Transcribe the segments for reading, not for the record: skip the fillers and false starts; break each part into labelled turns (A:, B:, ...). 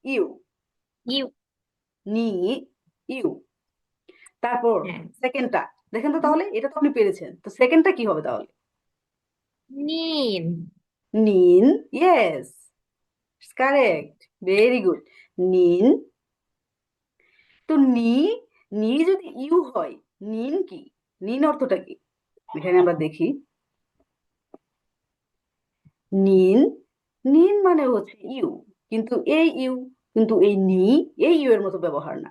A: You,
B: you.
A: নি you. তারপর
B: হ্যাঁ,
A: সেকেন্ডটা দেখেন তো, তাহলে এটা তো আপনি পেরেছেন, তো সেকেন্ডটা কি হবে তাহলে?
B: নিন।
A: নিন, ইয়েস, কারেক্ট, ভেরি গুড। নিন। তো নি, নি যদি ইউ হয়, নিন কি? নিন অর্থটা কি? এখানে আমরা দেখি। নিন, নিন মানে হচ্ছে ইউ, কিন্তু এই ইউ, কিন্তু এই নি, এই ইউ এর মতো ব্যবহার না।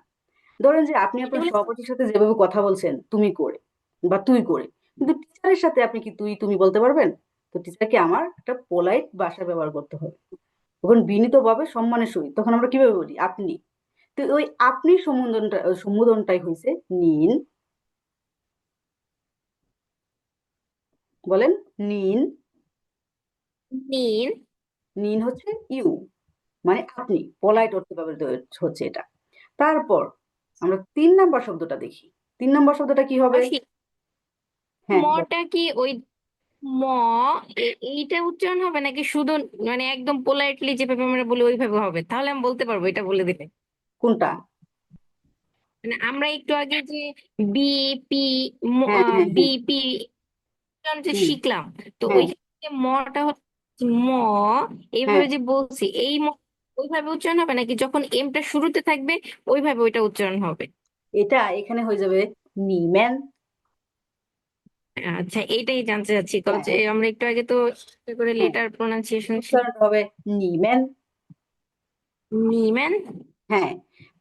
A: ধরেন যে আপনি
B: এটা
A: আপনার
B: হলো
A: সহপাঠীর সাথে যেভাবে কথা বলছেন তুমি করে বা তুই করে, কিন্তু টিচারের সাথে আপনি কি তুই তুমি বলতে পারবেন? তো টিচারকে আমার একটা পোলাইট ভাষা ব্যবহার করতে হবে, তখন বিনীতভাবে সম্মানের সহিত তখন আমরা কিভাবে বলি? আপনি। তো ওই আপনি সম্বোধনটা, সম্বোধনটাই হয়েছে নিন। বলেন, নিন।
B: নিন।
A: নিন হচ্ছে ইউ, মানে আপনি, পোলাইট অর্থে ব্যবহৃত হচ্ছে এটা। তারপর আমরা 3 নাম্বার শব্দটা দেখি। 3 নাম্বার শব্দটা কি হবে?
B: রসিক।
A: হ্যাঁ,
B: মটা কি ওই ম, এইটা উচ্চারণ হবে নাকি শুধু মানে একদম পোলাইটলি যেভাবে আমরা বলি ওইভাবে হবে? তাহলে আমি বলতে পারবো, এটা বলে দিলে।
A: কোনটা?
B: মানে আমরা একটু আগে যে বি পি
A: হ্যাঁ হ্যাঁ হ্যাঁ।
B: বিপি যে
A: হুম,
B: শিখলাম, তো
A: হ্যাঁ
B: ওইখানে যে মটা হচ্ছে ম,
A: হ্যাঁ।
B: এইভাবে যে বলছি এই ম ওইভাবে উচ্চারণ হবে নাকি যখন এমটা শুরুতে থাকবে ওইভাবে ওইটা উচ্চারণ হবে?
A: এটা এখানে হয়ে যাবে নিম্যান।
B: আচ্ছা, এইটাই জানতে চাচ্ছি, কারণ
A: হ্যাঁ
B: যে আমরা একটু আগে তো একটা করে
A: হ্যাঁ,
B: লেটার প্রোনাউন্সিয়েশন
A: উচ্চারণটা হবে নিম্যান।
B: নিমেন।
A: হ্যাঁ।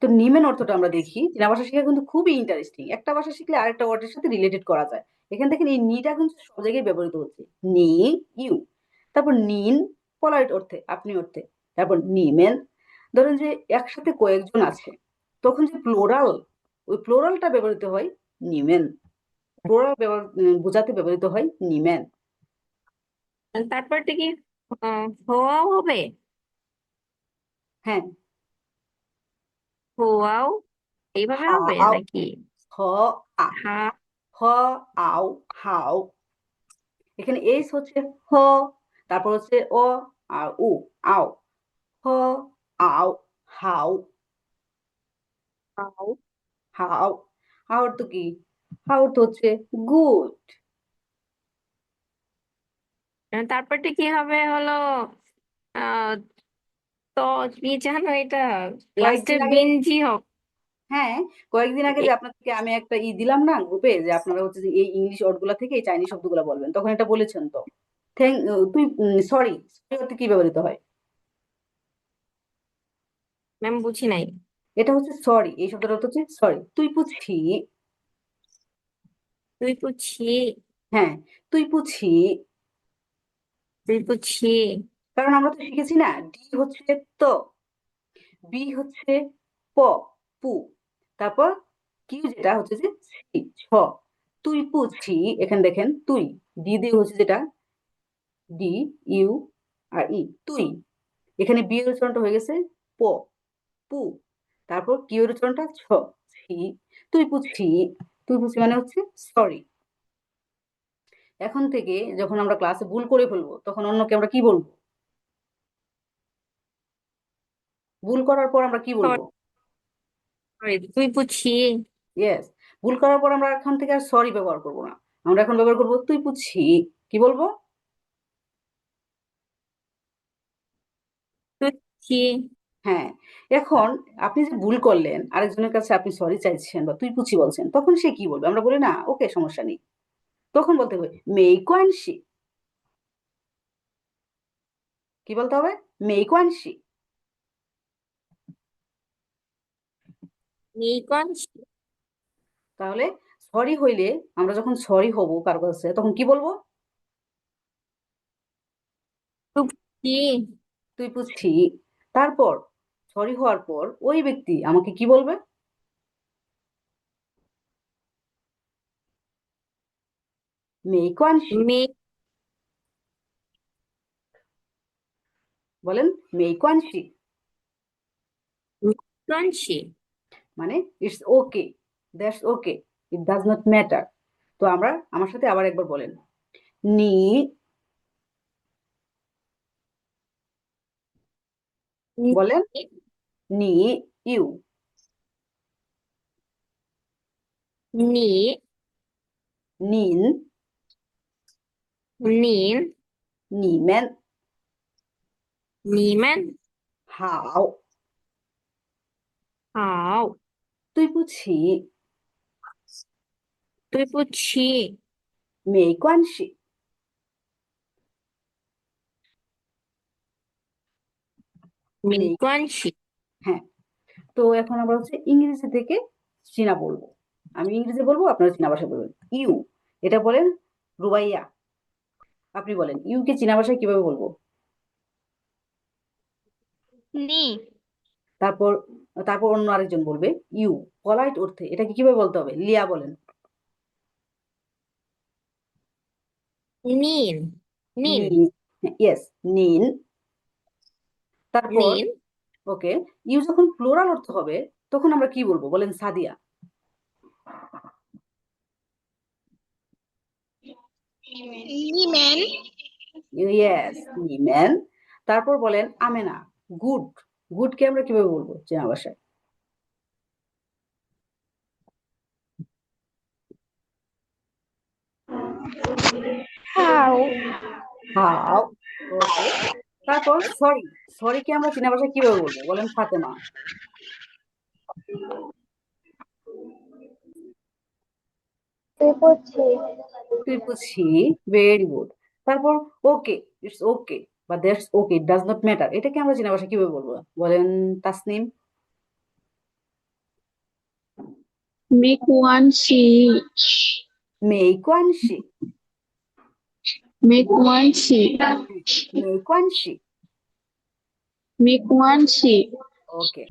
A: তো নিমেন অর্থটা আমরা দেখি, চীনা ভাষা শেখা কিন্তু খুবই ইন্টারেস্টিং। একটা ভাষা শিখলে আরেকটা ওয়ার্ডের সাথে রিলেটেড করা যায়। এখান থেকে এই নিটা কিন্তু সব জায়গায় ব্যবহৃত হচ্ছে। নি ইউ, তারপর নিন পোলাইট অর্থে, আপনি অর্থে। তারপর নিমেন, ধরেন যে একসাথে কয়েকজন আছে, তখন যে প্লোরাল, ওই প্লোরালটা ব্যবহৃত হয় নিমেন। প্লোরাল বোঝাতে ব্যবহৃত হয় নিমেন।
B: তারপরটা কি হওয়াও হবে?
A: হ্যাঁ।
B: হওয়াও এইভাবে হবে
A: হাও,
B: নাকি?
A: হ আ,
B: হা।
A: হ আও, হাও। এখানে এইস হচ্ছে হ, তারপর হচ্ছে অ আর উ, আও, হ আও, হাও।
B: হাও।
A: হাও, হাওর তো কি? হাওর তো হচ্ছে গুড।
B: তারপরটা কি হবে হলো আহ তো কি জানো এটা, লাস্টে
A: কয়েকদিন আগে,
B: বিনজি হবে?
A: হ্যাঁ, কয়েকদিন আগে যে আপনাদেরকে আমি একটা দিলাম না গ্রুপে, যে আপনারা হচ্ছে যে এই ইংলিশ ওয়ার্ডগুলা থেকে এই চাইনিজ শব্দগুলো বলবেন, তখন এটা বলেছেন তো। থ্যাংক, তুই, সরি, সরি অর্থে কি ব্যবহৃত হয়?
B: ম্যাম বুঝি নাই।
A: এটা হচ্ছে সরি, এই শব্দটা অর্থ হচ্ছে সরি, তুই পুছি।
B: তুই পুছি।
A: হ্যাঁ, তুই পুছি।
B: তুই পুছি।
A: কারণ আমরা তো শিখেছি না, ডি হচ্ছে তো, বি হচ্ছে প, পু, তারপর কিউ যেটা হচ্ছে যে ছি, ছ। তুই পুছি, এখানে দেখেন তুই, ডি দিয়ে হচ্ছে যেটা, ডি ইউ আর ই, তুই। এখানে বি এর উচ্চারণটা হয়ে গেছে প, পু, তারপর কিউ এর উচ্চারণটা ছ, ছি। তুই পুছি, তুই পুছি মানে হচ্ছে সরি। এখন থেকে যখন আমরা ক্লাসে ভুল করে ফেলবো, তখন অন্যকে আমরা কি বলবো? ভুল করার পর আমরা কি বলবো?
B: সরি, তুই পুছি।
A: ইয়েস। ভুল করার পর আমরা এখন থেকে আর সরি ব্যবহার করব না, আমরা এখন ব্যবহার করব তুই পুছি। কি বলবো?
B: তুই পুছি।
A: হ্যাঁ। এখন আপনি যে ভুল করলেন, আরেকজনের কাছে আপনি সরি চাইছেন বা তুই পুছি বলছেন, তখন সে কি বলবে? আমরা বলি না ওকে সমস্যা নেই, তখন বলতে হবে মেইকোয়ানসি। কি বলতে হবে? মেইকোয়ানসি।
B: এই কোন?
A: তাহলে সরি হইলে, আমরা যখন সরি হব কারো কাছে, তখন কি বলবো?
B: তুই পুছি।
A: তুই পুছি। তারপর সরি হওয়ার পর ওই ব্যক্তি আমাকে কি বলবে? মেইকোয়ানসি।
B: মে
A: বলেন, মেইকোয়ানসি।
B: মেকানসি।
A: মানে it's okay, that's okay, it does not matter. তো আমরা আমার সাথে আবার একবার বলেন, নি, বলেন, 你 you
B: 你
A: 您
B: 您
A: 你们
B: 你们
A: 好
B: 好，
A: 对不起
B: 对不起，
A: 没关系
B: 没
A: 没
B: 关系。
A: হ্যাঁ তো এখন আমরা হচ্ছে ইংরেজি থেকে চীনা বলবো আমি ইংরেজি বলবো আপনারা চীনা ভাষা বলবেন ইউ এটা বলেন রুবাইয়া আপনি বলেন ইউ কে চীনা ভাষায় কিভাবে বলবো
B: নি
A: তারপর তারপর অন্য আরেকজন বলবে ইউ পলাইট অর্থে এটাকে কিভাবে বলতে হবে লিয়া বলেন
B: নিন নিন
A: নিন ইয়েস নিন তারপর
B: নিন
A: ওকে ইউ যখন প্লোরাল অর্থ হবে তখন আমরা কি বলবো বলেন সাদিয়া
C: নিমেন
A: ইয়েস নিমেন তারপর বলেন আমেনা গুড গুডকে আমরা কিভাবে বলবো চেনা ভাষায়
C: হাউ
A: হাও ওকে তারপর সরি সরিকে আমরা চীনা ভাষায় কিভাবে বলবো বলেন ফাতেমা
C: ত্রিপুছি
A: ত্রিপুছি ভেরি গুড তারপর ওকে ইটস ওকে বা that's okay it does not matter এটাকে আমরা চীনা ভাষায় কিভাবে বলবো বলেন তাসনিম
C: মেকুয়ানশি
A: মেইকোয়ানশি
C: মেকুয়ানশি
A: মেইকোয়ানশি
C: মেকুয়ানশি
A: ওকে